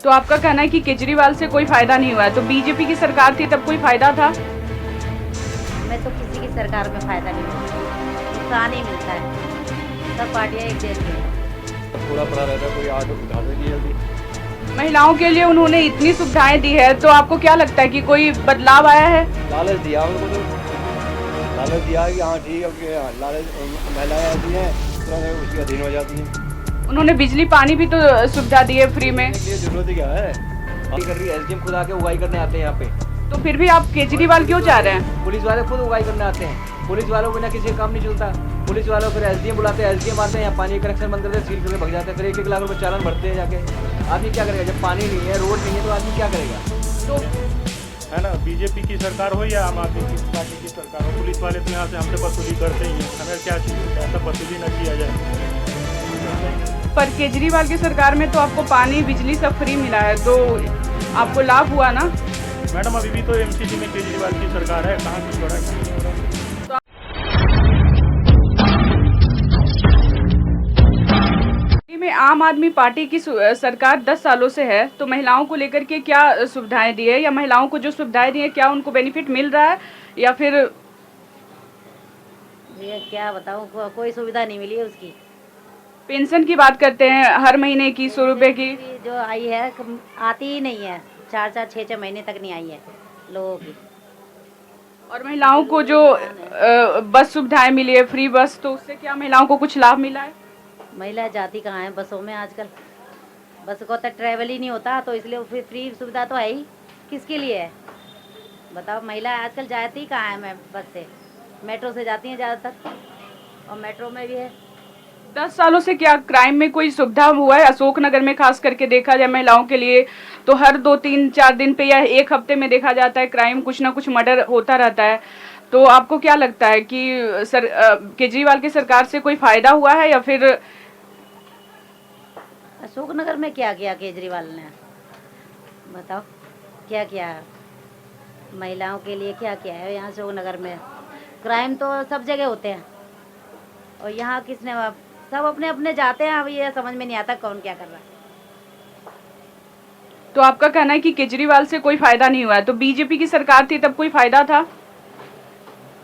तो आपका कहना है कि केजरीवाल से कोई फायदा नहीं हुआ है, तो बीजेपी की सरकार थी तब कोई फायदा था? हमें तो किसी की सरकार में फायदा नहीं होता, नुकसान ही मिलता है। सब पार्टियां एक जैसी हैं। थोड़ा पड़ा रहता है, कोई आगे उठा दे जल्दी। महिलाओं के लिए उन्होंने इतनी सुविधाएं दी है, तो आपको क्या लगता है कि कोई बदलाव आया है? लालच दिया उनको, तो लालच दिया कि हाँ ठीक है, कि हाँ, लालच महिलाएं ऐसी हैं तुरंत उसके अधीन हो जाती हैं। उन्होंने बिजली पानी भी तो सुविधा दी है फ्री में। ये जरूरत ही क्या है? कर रही है एसडीएम खुद आके उगाई करने आते हैं यहाँ पे। तो फिर भी आप केजरीवाल क्यों चाह रहे हैं? पुलिस वाले खुद उगाई करने आते हैं, पुलिस वालों को बिना किसी का काम नहीं चलता। पुलिस वालों फिर एसडीएम बुलाते हैं, एसडीएम आते हैं, यहाँ पानी कनेक्शन बंद करते हैं, सील करके भग जाते हैं, फिर 1-1 लाख रुपए चालान भरते हैं जाके। आदमी क्या करेगा जब पानी नहीं है, रोड नहीं है, तो आदमी क्या करेगा? तो है ना, बीजेपी की सरकार हो या आम आदमी की पार्टी की सरकार हो, पुलिस वाले तो यहाँ से हमसे वसूली करते ही हैं। हमें क्या चाहिए, ऐसा वसूली न किया जाए। पर केजरीवाल की सरकार में तो आपको पानी बिजली सब फ्री मिला है, तो आपको लाभ हुआ ना? मैडम अभी भी तो एमसीडी में केजरीवाल की सरकार है, कहाँ कुछ बड़ा है। दिल्ली में आम आदमी पार्टी की सरकार 10 सालों से है, तो महिलाओं को लेकर के क्या सुविधाएं दी है, या महिलाओं को जो सुविधाएं दी है क्या उनको बेनिफिट मिल रहा है, या फिर ये क्या बताऊँ, कोई सुविधा नहीं मिली है उसकी। पेंशन की बात करते हैं हर महीने की 100 रुपए की? जो आई है आती ही नहीं है, 4-4, 6-6 महीने तक नहीं आई है लोगों की। और महिलाओं को जो बस सुविधाएं मिली है, फ्री बस, तो उससे क्या महिलाओं को कुछ लाभ मिला है? महिला जाती कहाँ है बसों में आजकल? बस को तो ट्रैवल ही नहीं होता, तो इसलिए फिर फ्री सुविधा तो है ही, किसके लिए है बताओ? महिला आजकल जाती कहाँ है? मैं बस से, मेट्रो से जाती हैं ज़्यादातर, और मेट्रो में भी है। 10 सालों से क्या क्राइम में कोई सुविधा हुआ है? अशोकनगर में खास करके देखा जाए महिलाओं के लिए, तो हर 2-3-4 दिन पे या एक हफ्ते में देखा जाता है क्राइम, कुछ ना कुछ मर्डर होता रहता है। तो आपको क्या लगता है कि केजरीवाल की सरकार से कोई फायदा हुआ है, या फिर अशोकनगर में क्या किया केजरीवाल ने बताओ? क्या किया है महिलाओं के लिए? क्या किया है यहाँ अशोकनगर में? क्राइम तो सब जगह होते हैं, और यहाँ किसने? सब अपने अपने जाते हैं, अब ये समझ में नहीं आता कौन क्या कर रहा है। तो आपका कहना है कि केजरीवाल से कोई फायदा नहीं हुआ है, तो बीजेपी की सरकार थी तब कोई फायदा था?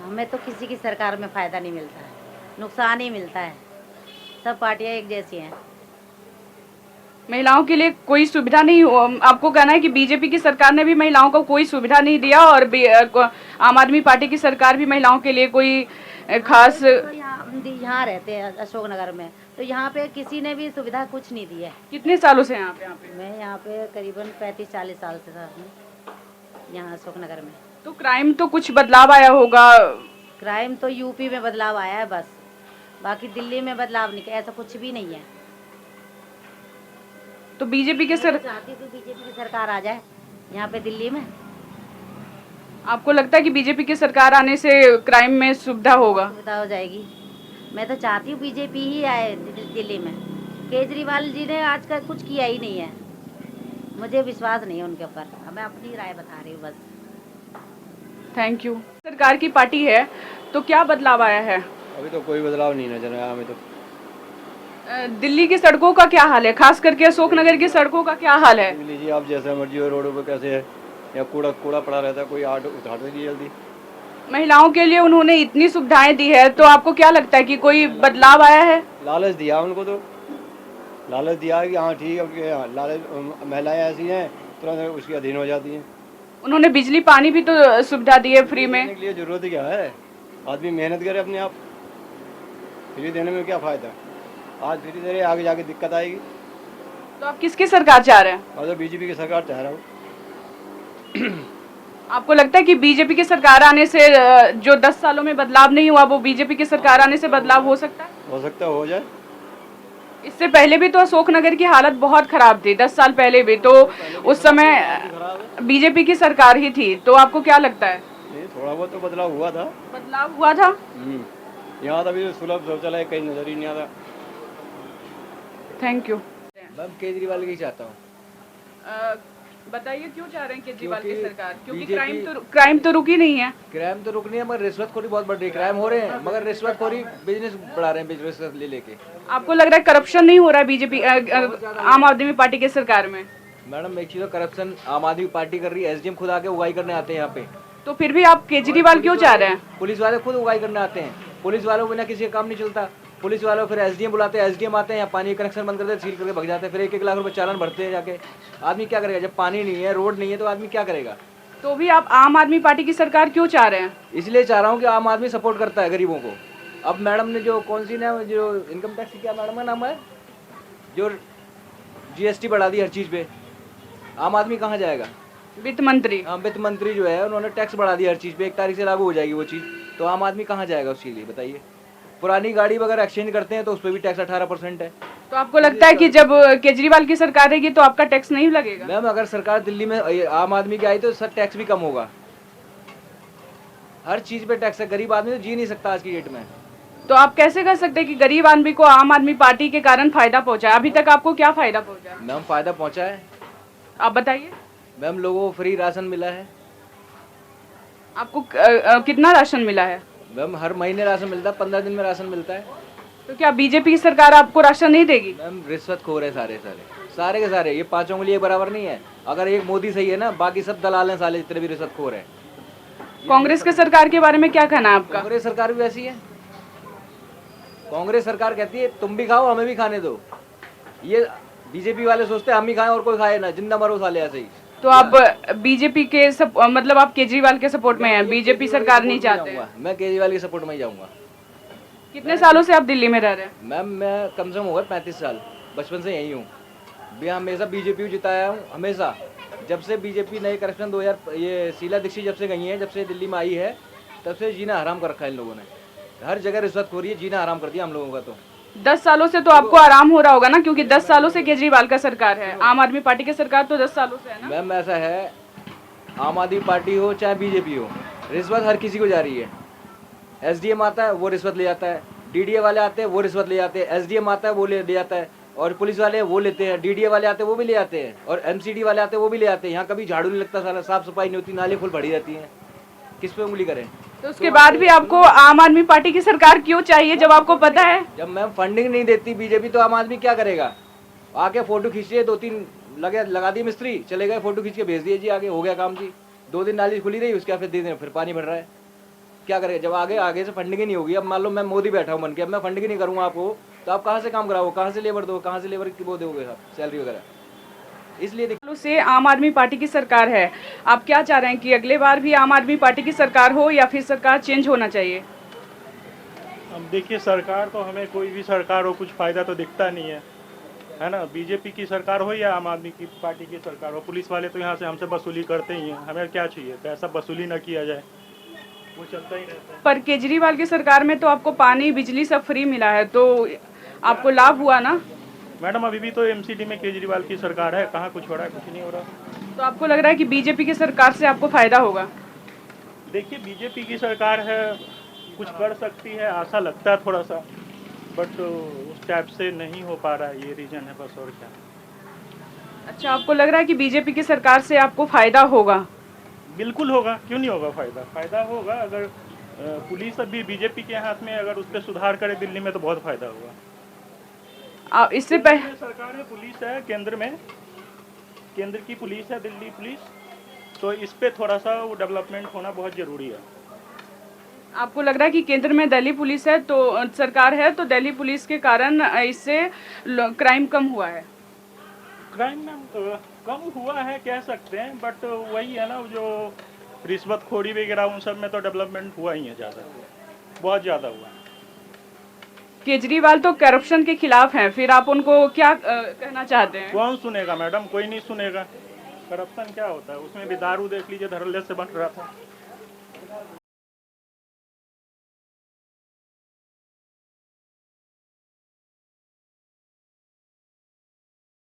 हमें तो किसी की सरकार में फायदा नहीं मिलता है, नुकसान ही मिलता है। सब पार्टियां एक जैसी हैं। महिलाओं के लिए कोई सुविधा नहीं आपको कहना है कि बीजेपी की सरकार ने भी महिलाओं को कोई सुविधा नहीं दिया, और आम आदमी पार्टी की सरकार भी महिलाओं के लिए कोई खास? तो यहाँ रहते हैं अशोकनगर में, तो यहाँ पे किसी ने भी सुविधा कुछ नहीं दी है। कितने सालों से यहाँ पे? मैं यहाँ पे करीबन 35-40 साल से था यहाँ अशोकनगर में। तो क्राइम तो कुछ बदलाव आया होगा? क्राइम तो यूपी में बदलाव आया है बस, बाकी दिल्ली में बदलाव नहीं, ऐसा कुछ भी नहीं है। तो बीजेपी के चाहती थी बीजेपी की सरकार आ जाए यहाँ पे दिल्ली में। आपको लगता है कि बीजेपी की सरकार आने से क्राइम में सुविधा होगा? सुविधा हो जाएगी। मैं तो चाहती हूँ बीजेपी ही आए दिल्ली में। केजरीवाल जी ने आज तक कुछ किया ही नहीं है, मुझे विश्वास नहीं है उनके ऊपर। मैं अपनी राय बता रही हूँ बस। Thank you. सरकार की पार्टी है, तो क्या बदलाव आया है? अभी तो कोई बदलाव नहीं नजर आया हमें तो। दिल्ली की सड़कों का क्या हाल है, खास करके अशोकनगर की सड़कों का क्या हाल है? लीजिए आप, जैसा मर्जी हो, रोडों पे कैसे है, या कूड़ा कूड़ा पड़ा रहता है, कोई आठ उठा दीजिए जल्दी। महिलाओं के लिए उन्होंने इतनी सुविधाएं दी है, तो आपको क्या लगता है कि कोई बदलाव आया है? लालच दिया उनको, तो लालच दिया कि हाँ ठीक है, कि हाँ, लालच महिलाएं ऐसी हैं तुरंत उसके अधीन हो जाती हैं। उन्होंने बिजली पानी भी तो सुविधा दी है फ्री में। देने के लिए जरूरत ही क्या है? आदमी मेहनत करे अपने आप, फ्री देने में क्या फ़ायदा? आज फ्री दे रहे, आगे जाके दिक्कत आएगी। तो आप किसकी सरकार चाह रहे हैं? और तो बीजेपी की सरकार चाह रहा हूँ। आपको लगता है कि बीजेपी की सरकार आने से जो 10 सालों में बदलाव नहीं हुआ, वो बीजेपी की सरकार आने से बदलाव हो सकता है? हो सकता है हो जाए। इससे पहले भी तो अशोकनगर की हालत बहुत खराब थी, 10 साल पहले भी तो उस समय बीजेपी की सरकार ही थी। तो आपको क्या लगता है? ये थोड़ा बहुत तो बदलाव हुआ था। बदलाव हुआ था? यहाँ तो अभी सुलभ शौचालय कहीं नजर ही नहीं आता। Thank you. मैं केजरीवाल की चाहता हूँ। बताइए क्यों चाह रहे हैं केजरीवाल की क्योंकि सरकार? क्योंकि BJP क्राइम तो रुकी नहीं है। क्राइम तो रुकनी है, मगर रिश्वतखोरी बहुत बढ़ रही है। क्राइम हो रहे हैं, मगर रिश्वतखोरी बिजनेस बढ़ा रहे हैं, बिजनेस ले लेके। आपको लग रहा है करप्शन नहीं हो रहा है बीजेपी आम आदमी पार्टी की सरकार में? मैडम एक चीज़ करप्शन आम आदमी पार्टी कर रही है, एसडीएम खुद आके उगाई करने आते हैं यहाँ पे। तो फिर भी आप केजरीवाल क्यों चाह रहे हैं? पुलिस वाले खुद उगाई करने आते हैं, पुलिस वालों को बिना किसी का काम नहीं चलता। पुलिस वालों फिर एसडीएम बुलाते हैं, एसडीएम आते हैं यहाँ पानी का कनेक्शन बंद कर देते, सील करके भग जाते हैं, फिर 1-1 लाख रुपए चालान भरते हैं जाके। आदमी क्या करेगा जब पानी नहीं है, रोड नहीं है, तो आदमी क्या करेगा? तो भी आप आम आदमी पार्टी की सरकार क्यों चाह रहे हैं? इसलिए चाह रहा हूँ कि आम आदमी सपोर्ट करता है गरीबों को। अब मैडम ने जो कौन सी ना जो इनकम टैक्स की क्या मैडम का नाम है, जो जीएसटी बढ़ा दी हर चीज़ पे, आम आदमी कहाँ जाएगा? वित्त मंत्री। हाँ, वित्त मंत्री जो है उन्होंने टैक्स बढ़ा दिया हर चीज़ पे, 1 तारीख से लागू हो जाएगी वो चीज़, तो आम आदमी कहाँ जाएगा उसके लिए बताइए? पुरानी गाड़ी अगर एक्सचेंज करते हैं तो उस पर भी टैक्स 18% है। तो आपको लगता है कि जब केजरीवाल की सरकार रहेगी तो आपका टैक्स नहीं लगेगा? मैम अगर सरकार दिल्ली में आम आदमी की आई तो सर टैक्स भी कम होगा, हर चीज़ पे टैक्स है, गरीब आदमी तो जी नहीं सकता आज की डेट में। तो आप कैसे कह सकते हैं कि गरीब आदमी को आम आदमी पार्टी के कारण फायदा पहुंचा? अभी तक आपको क्या फायदा पहुंचा? मैम फ़ायदा पहुँचा है, आप बताइए। मैम लोगों को फ्री राशन मिला है। आपको कितना राशन मिला है? मैम हर महीने राशन मिलता है, 15 दिन में राशन मिलता है। तो क्या बीजेपी की सरकार आपको राशन नहीं देगी? मैम रिश्वतखोर है सारे के सारे, ये पांचों के लिए बराबर नहीं है। अगर एक मोदी सही है ना, बाकी सब दलाल हैं साले, जितने भी रिश्वतखोर है। कांग्रेस के सरकार के बारे में क्या कहना है आपका? कांग्रेस सरकार भी वैसी है, कांग्रेस सरकार कहती है तुम भी खाओ हमें भी खाने दो, ये बीजेपी वाले सोचते हैं हम ही खाएं और कोई खाए ना, जिंदा मरो साले ऐसे ही। तो आप बीजेपी के मतलब आप केजरीवाल के सपोर्ट में हैं, बीजेपी सरकार नहीं चाहते हैं? मैं केजरीवाल के सपोर्ट में ही जाऊंगा। कितने सालों से आप दिल्ली में रह रहे हैं? मैम मैं कम से कम हो गए 35 साल, बचपन से यही हूँ, मैं हमेशा बीजेपी को जिताया हूँ हमेशा। जब से बीजेपी नई करप्शन 2000 ये शीला दीक्षित जब से गई है, जब से दिल्ली में आई है, तब से जीना हराम कर रखा है इन लोगों ने, हर जगह रिश्वतखोरी है, जीना हराम कर दिया हम लोगों का। तो 10 सालों से तो आपको आराम हो रहा होगा ना, क्योंकि 10 सालों से केजरीवाल का सरकार है, आम आदमी पार्टी की सरकार तो 10 सालों से है ना। मैम ऐसा है, आम आदमी पार्टी हो चाहे बीजेपी हो, रिश्वत हर किसी को जा रही है। एसडीएम आता है वो रिश्वत ले जाता है, डीडीए वाले आते हैं वो रिश्वत ले जाते हैं, एसडीएम आता है वो ले जाता है, और पुलिस वाले वो लेते हैं, डीडीए वाले आते हैं वो भी ले जाते हैं, और एमसीडी वाले आते हैं वो भी ले जाते हैं। यहाँ कभी झाड़ू नहीं लगता, सारा साफ सफाई नहीं होती, नाले फुल भरी रहती हैं, किस पे उंगली करें? तो उसके बाद भी आपको आम आदमी पार्टी की सरकार क्यों चाहिए, जब आपको पता है? जब मैम फंडिंग नहीं देती बीजेपी तो आम आदमी क्या करेगा? आके फोटो खींचिए, 2-3 लगा दिए मिस्त्री, चले गए, फोटो खींच के भेज दिए जी, आगे हो गया काम जी। 2 दिन नाली खुली रही, उसके बाद फिर पानी भर रहा है, क्या करेगा? जब आगे से फंडिंग ही नहीं होगी, अब मान लो मैं मोदी बैठा हूँ बन के, अब मैं फंडिंग नहीं करूँगा आपको, तो आप कहाँ से काम कराओ, कहाँ से लेबर दो, कहाँ से लेबर की वो दोगे आप सैलरी वगैरह? इसलिए से आम आदमी पार्टी की सरकार है, आप क्या चाह रहे हैं कि अगले बार भी आम आदमी पार्टी की सरकार हो या फिर सरकार चेंज होना चाहिए? अब देखिए, सरकार तो हमें कोई भी सरकार हो कुछ फ़ायदा तो दिखता नहीं है ना। बीजेपी की सरकार हो या आम आदमी की पार्टी की सरकार हो, पुलिस वाले तो यहाँ से हमसे वसूली करते ही हैं, हमें क्या चाहिए? पैसा वसूली ना किया जाए, वो चलता ही रहता है। पर केजरीवाल की सरकार में तो आपको पानी बिजली सब फ्री मिला है, तो आपको लाभ हुआ ना? मैडम अभी भी तो एमसीडी में केजरीवाल की सरकार है, कहाँ कुछ हो रहा है? कुछ नहीं हो रहा। तो आपको लग रहा है कि बीजेपी की सरकार से आपको फायदा होगा? देखिए, बीजेपी की सरकार है, कुछ कर सकती है, आशा लगता है थोड़ा सा, बट उस टाइप से नहीं हो पा रहा है, ये रीजन है बस, और क्या। अच्छा, आपको लग रहा है कि बीजेपी की सरकार से आपको फायदा होगा? बिल्कुल होगा, क्यों नहीं होगा फायदा? फायदा होगा। अगर पुलिस अभी बीजेपी के हाथ में, अगर उस पर सुधार करे दिल्ली में तो बहुत फायदा होगा। इससे पहले सरकार है, पुलिस है केंद्र में, केंद्र की पुलिस है दिल्ली पुलिस, तो इस पे थोड़ा सा वो डेवलपमेंट होना बहुत जरूरी है। आपको लग रहा है कि केंद्र में दिल्ली पुलिस है, तो सरकार है, तो दिल्ली पुलिस के कारण इससे क्राइम कम हुआ है? क्राइम में कम हुआ है कह सकते हैं, बट वही है ना, जो रिश्वतखोरी वगैरह उन सब में तो डेवलपमेंट हुआ ही है, ज़्यादा बहुत ज़्यादा हुआ है। केजरीवाल तो करप्शन के खिलाफ हैं, फिर आप उनको क्या कहना चाहते हैं? कौन सुनेगा मैडम? कोई नहीं सुनेगा। करप्शन क्या होता है? उसमें भी दारू देख लीजिए, धड़ल्ले से बन रहा था।